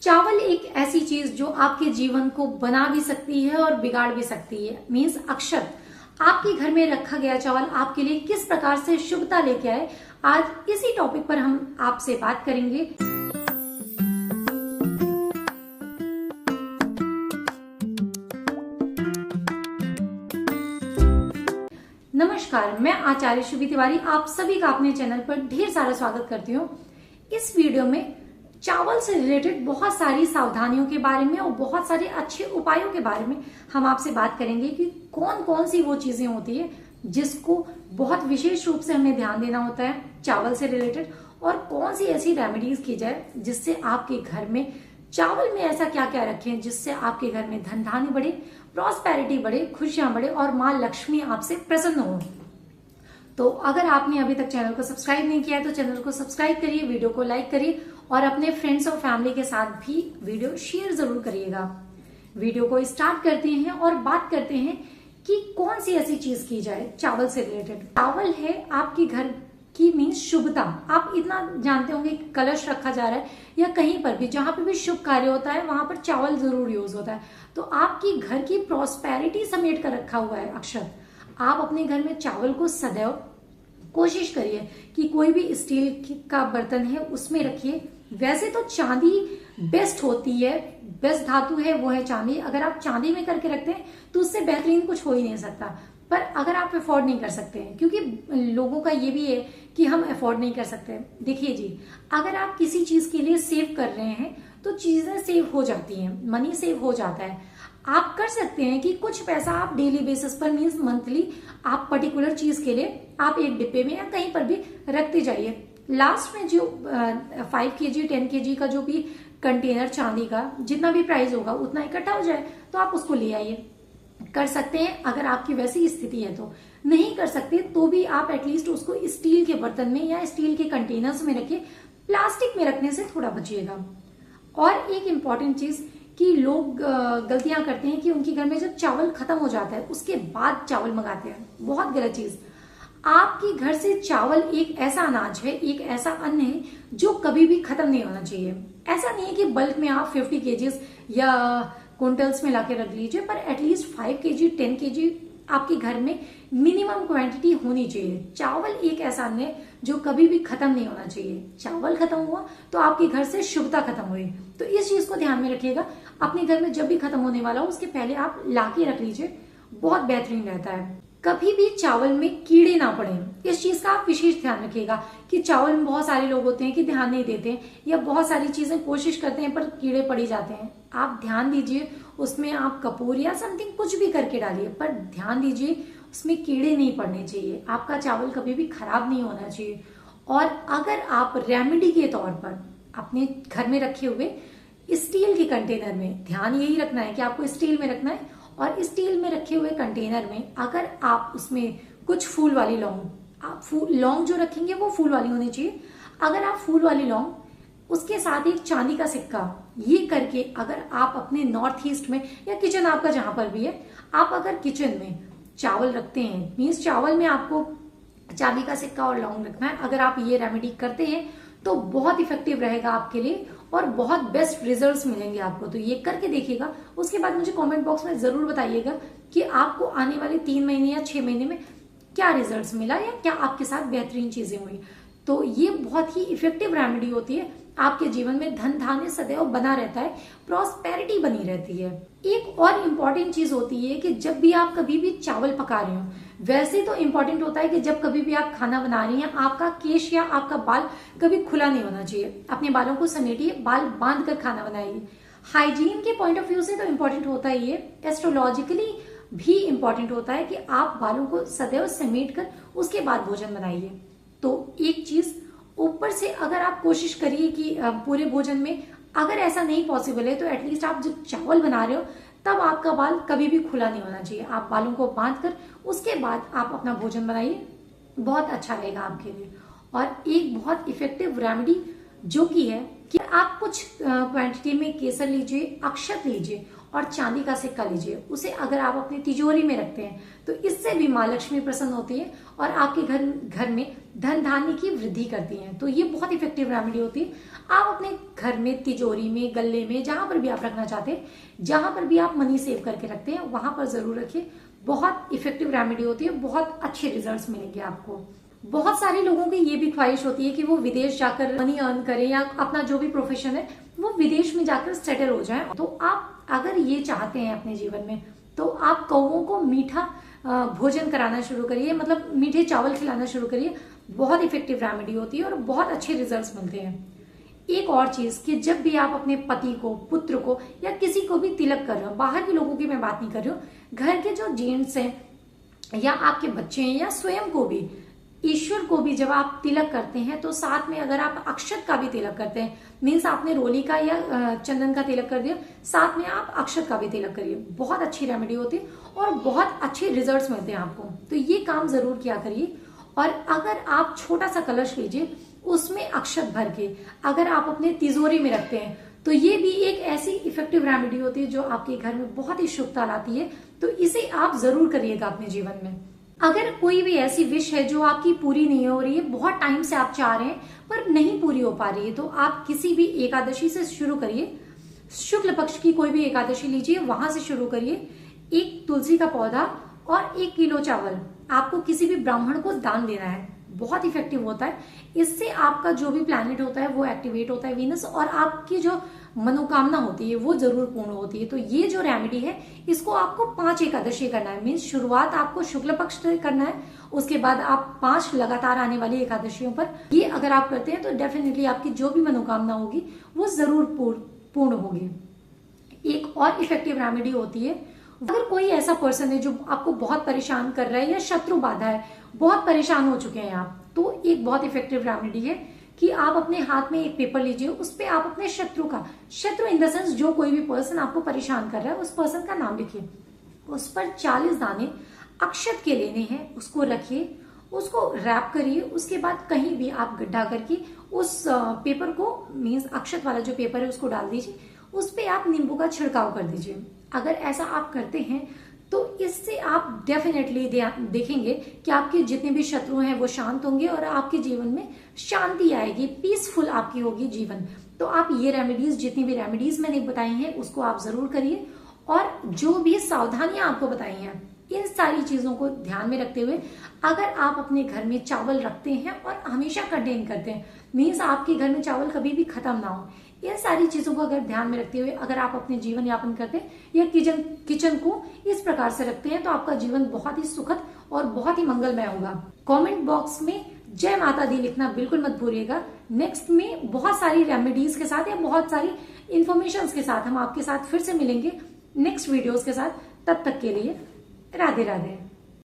चावल एक ऐसी चीज जो आपके जीवन को बना भी सकती है और बिगाड़ भी सकती है। मीन्स अक्षत आपके घर में रखा गया चावल आपके लिए किस प्रकार से शुभता लेके आए, आज इसी टॉपिक पर हम आपसे बात करेंगे। नमस्कार, मैं आचार्य शुभी तिवारी आप सभी का अपने चैनल पर ढेर सारा स्वागत करती हूँ। इस वीडियो में चावल से रिलेटेड बहुत सारी सावधानियों के बारे में और बहुत सारे अच्छे उपायों के बारे में हम आपसे बात करेंगे कि कौन कौन सी वो चीजें होती है जिसको बहुत विशेष रूप से हमें ध्यान देना होता है चावल से रिलेटेड, और कौन सी ऐसी रेमेडीज की जाए जिससे आपके घर में चावल में ऐसा क्या क्या रखें जिससे आपके घर में धन धान्य बढ़े, प्रॉस्पेरिटी बढ़े, खुशियां बढ़े और माँ लक्ष्मी आपसे प्रसन्न हो। तो अगर आपने अभी तक चैनल को सब्सक्राइब नहीं किया है तो चैनल को सब्सक्राइब करिए, वीडियो को लाइक करिए और अपने फ्रेंड्स और फैमिली के साथ भी वीडियो शेयर जरूर करिएगा। वीडियो को स्टार्ट करते हैं और बात करते हैं कि कौन सी ऐसी चीज की जाए चावल से रिलेटेड। चावल है आपके घर की मीन्स शुभता। आप इतना जानते होंगे कि कलश रखा जा रहा है या कहीं पर भी जहां पर भी शुभ कार्य होता है वहां पर चावल जरूर यूज होता है। तो आपकी घर की प्रॉस्पेरिटी समेट कर रखा हुआ है अक्षत। आप अपने घर में चावल को सदैव कोशिश करिए कि कोई भी स्टील का बर्तन है उसमें रखिए। वैसे तो चांदी बेस्ट होती है, बेस्ट धातु है वो है चांदी। अगर आप चांदी में करके रखते हैं तो उससे बेहतरीन कुछ हो ही नहीं सकता। पर अगर आप अफोर्ड नहीं कर सकते हैं, क्योंकि लोगों का ये भी है कि हम अफोर्ड नहीं कर सकते, देखिए जी, अगर आप किसी चीज के लिए सेव कर रहे हैं तो चीजें सेव हो जाती हैं, मनी सेव हो जाता है। आप कर सकते हैं कि कुछ पैसा आप डेली बेसिस पर मीन्स मंथली आप पर्टिकुलर चीज के लिए आप एक डिब्बे में या कहीं पर भी रखते जाइए। लास्ट में जो 5 kg 10 kg का जो भी कंटेनर चांदी का जितना भी प्राइस होगा उतना इकट्ठा हो जाए तो आप उसको ले आइए। कर सकते हैं अगर आपकी वैसी स्थिति है तो, नहीं कर सकते तो भी आप एटलीस्ट उसको स्टील के बर्तन में या स्टील के कंटेनर्स में रखिए। प्लास्टिक में रखने से थोड़ा बचिएगा। और एक इम्पॉर्टेंट चीज कि लोग गलतियां करते हैं कि उनके घर में जब चावल खत्म हो जाता है उसके बाद चावल मंगाते हैं, बहुत गलत चीज। आपके घर से चावल एक ऐसा अनाज है, एक ऐसा अन्न है जो कभी भी खत्म नहीं होना चाहिए। ऐसा नहीं है कि बल्क में आप 50 केजीज या क्विंटल्स में लाके रख लीजिए, पर एटलीस्ट 5 kg 10 kg आपके घर में मिनिमम क्वांटिटी होनी चाहिए। चावल एक ऐसा अन्न है जो कभी भी खत्म नहीं होना चाहिए। चावल खत्म हुआ तो आपके घर से शुभता खत्म हुई। तो इस चीज को ध्यान में रखिएगा। अपने घर में जब भी खत्म होने वाला हो उसके पहले आप लाके रख लीजिए, बहुत बेहतरीन रहता है। कभी भी चावल में कीड़े ना पड़े, इस चीज का आप विशेष ध्यान रखिएगा कि चावल में बहुत सारे लोग होते हैं कि ध्यान नहीं देते या बहुत सारी चीजें कोशिश करते हैं पर कीड़े पड़ ही जाते हैं। आप ध्यान दीजिए, उसमें आप कपूर या समथिंग कुछ भी करके डालिए, पर ध्यान दीजिए उसमें कीड़े नहीं पड़ने चाहिए। आपका चावल कभी भी खराब नहीं होना चाहिए। और अगर आप रेमेडी के तौर पर अपने घर में रखे हुए स्टील के कंटेनर में, ध्यान यही रखना है कि आपको स्टील में रखना है, और स्टील में रखे हुए कंटेनर में अगर आप उसमें कुछ फूल वाली लौंग, आप लौंग जो रखेंगे वो फूल वाली होनी चाहिए। अगर आप फूल वाली लौंग उसके साथ एक चांदी का सिक्का, ये करके अगर आप अपने नॉर्थ ईस्ट में या किचन आपका जहां पर भी है, आप अगर किचन में चावल रखते हैं मीन्स चावल में आपको चांदी का सिक्का और लौंग रखना है, अगर आप ये रेमेडी करते हैं तो बहुत इफेक्टिव रहेगा आपके लिए और बहुत बेस्ट रिजल्ट्स मिलेंगे आपको। तो ये करके देखिएगा। उसके बाद मुझे कमेंट बॉक्स में जरूर बताइएगा कि आपको आने वाले 3 महीने या 6 महीने में क्या रिजल्ट्स मिला या क्या आपके साथ बेहतरीन चीजें हुई। तो ये बहुत ही इफेक्टिव रेमेडी होती है। आपके जीवन में धन धान्य सदैव बना रहता है, प्रॉस्पेरिटी बनी रहती है। एक और इम्पॉर्टेंट चीज होती है कि जब भी आप कभी भी चावल पका रहे हो, वैसे तो इम्पॉर्टेंट होता है कि जब कभी भी आप खाना बना रही हैं आपका केश या आपका बाल कभी खुला नहीं होना चाहिए। अपने बालों को समेटिए, बाल बांध कर खाना बनाइए। हाइजीन के पॉइंट ऑफ व्यू से तो इम्पोर्टेंट होता ही है, एस्ट्रोलॉजिकली भी इम्पोर्टेंट होता है कि आप बालों को सदैव समेट कर उसके बाद भोजन बनाइए। तो एक चीज ऊपर से अगर आप कोशिश करिए कि पूरे भोजन में, अगर ऐसा नहीं पॉसिबल है तो एटलीस्ट आप जब चावल बना रहे हो तब आपका बाल कभी भी खुला नहीं होना चाहिए। आप बालों को बांध कर उसके बाद आप अपना भोजन बनाइए, बहुत अच्छा रहेगा आपके लिए। और एक बहुत इफेक्टिव रेमेडी जो कि है कि आप कुछ क्वांटिटी में केसर लीजिए, अक्षत लीजिए और चांदी का सिक्का लीजिए। उसे अगर आप अपनी तिजोरी में रखते हैं तो इससे भी माँ लक्ष्मी प्रसन्न होती है और आपके घर में धन धान्य की वृद्धि करती हैं। तो ये बहुत इफेक्टिव रेमेडी होती है। आप अपने घर में तिजोरी में, गले में, जहां पर भी आप रखना चाहते हैं, जहां पर भी आप मनी सेव करके रखते हैं, वहां पर जरूर रखिए। बहुत इफेक्टिव रेमेडी होती है, बहुत अच्छे रिजल्ट्स मिलेंगे आपको। बहुत सारे लोगों की ये भी ख्वाहिश होती है कि वो विदेश जाकर मनी अर्न करें या अपना जो भी प्रोफेशन है वो विदेश में जाकर सेटल हो जाए। तो आप अगर ये चाहते हैं अपने जीवन में तो आप कौवों को मीठा भोजन कराना शुरू करिए, मतलब मीठे चावल खिलाना शुरू करिए। बहुत इफेक्टिव रेमेडी होती है और बहुत अच्छे रिजल्ट्स मिलते हैं। एक और चीज कि जब भी आप अपने पति को, पुत्र को या किसी को भी तिलक कर रहे हो, बाहर के लोगों की मैं बात नहीं कर रही हूँ, घर के जो जेंट्स हैं या आपके बच्चे हैं या स्वयं को भी, ईश्वर को भी जब आप तिलक करते हैं तो साथ में अगर आप अक्षत का भी तिलक करते हैं, मीन्स आपने रोली का या चंदन का तिलक कर दिया, साथ में आप अक्षत का भी तिलक करिए। बहुत अच्छी रेमेडी होती है और बहुत अच्छे रिजल्ट्स मिलते हैं आपको। तो ये काम जरूर किया करिए। और अगर आप छोटा सा कलश लीजिए, उसमें अक्षत भर के अगर आप अपने तिजोरी में रखते हैं तो ये भी एक ऐसी इफेक्टिव रेमेडी होती है जो आपके घर में बहुत ही शुभता लाती है। तो इसे आप जरूर करिएगा अपने जीवन में। अगर कोई भी ऐसी विश है जो आपकी पूरी नहीं हो रही है, बहुत टाइम से आप चाह रहे हैं पर नहीं पूरी हो पा रही है, तो आप किसी भी एकादशी से शुरू करिए। शुक्ल पक्ष की कोई भी एकादशी लीजिए, वहां से शुरू करिए। एक तुलसी का पौधा और 1 किलो चावल आपको किसी भी ब्राह्मण को दान देना है। बहुत इफेक्टिव होता है। इससे आपका जो भी प्लैनेट होता है वो एक्टिवेट होता है, वीनस, और आपकी जो मनोकामना होती है वो जरूर पूर्ण होती है। तो ये जो रेमेडी है इसको आपको 5 एकादशी करना है। मीन्स शुरुआत आपको शुक्ल पक्ष से करना है, उसके बाद आप 5 लगातार आने वाली एकादशियों पर ये अगर आप करते हैं तो डेफिनेटली आपकी जो भी मनोकामना होगी वो जरूर पूर्ण होगी। एक और इफेक्टिव रेमेडी होती है, अगर कोई ऐसा पर्सन है जो आपको बहुत परेशान कर रहा है या शत्रु बाधा है, बहुत परेशान हो चुके हैं आप, तो एक बहुत इफेक्टिव रेमेडी है कि आप अपने हाथ में एक पेपर लीजिए, उस पे आप अपने शत्रु इन द सेंस जो कोई भी पर्सन आपको परेशान कर रहा है उस पर्सन का नाम लिखिए। उस पर 40 दाने अक्षत के लेने हैं, उसको रखिए, उसको रैप करिए। उसके बाद कहीं भी आप गड्ढा करके उस पेपर को, मीन्स अक्षत वाला जो पेपर है उसको डाल दीजिए, उस पे आप नींबू का छिड़काव कर दीजिए। अगर ऐसा आप करते हैं तो इससे आप डेफिनेटली देखेंगे कि आपके जितने भी शत्रु हैं वो शांत होंगे और आपके जीवन में शांति आएगी, पीसफुल आपकी होगी जीवन। तो आप ये रेमेडीज, जितनी भी रेमेडीज मैंने बताई हैं उसको आप जरूर करिए। और जो भी सावधानियां आपको बताई हैं इन सारी चीजों को ध्यान में रखते हुए अगर आप अपने घर में चावल रखते हैं और हमेशा कंटेन करते हैं, मीन्स आपके घर में चावल कभी भी खत्म ना हो, इन सारी चीजों को अगर ध्यान में रखते हुए अगर आप अपने जीवन यापन करते हैं या किचन को इस प्रकार से रखते हैं तो आपका जीवन बहुत ही सुखद और बहुत ही मंगलमय होगा। कमेंट बॉक्स में जय माता दी लिखना बिल्कुल मत भूलिएगा। नेक्स्ट में बहुत सारी रेमेडीज के साथ या बहुत सारी इंफॉर्मेशन के साथ हम आपके साथ फिर से मिलेंगे नेक्स्ट वीडियोस के साथ। तब तक के लिए राधे राधे।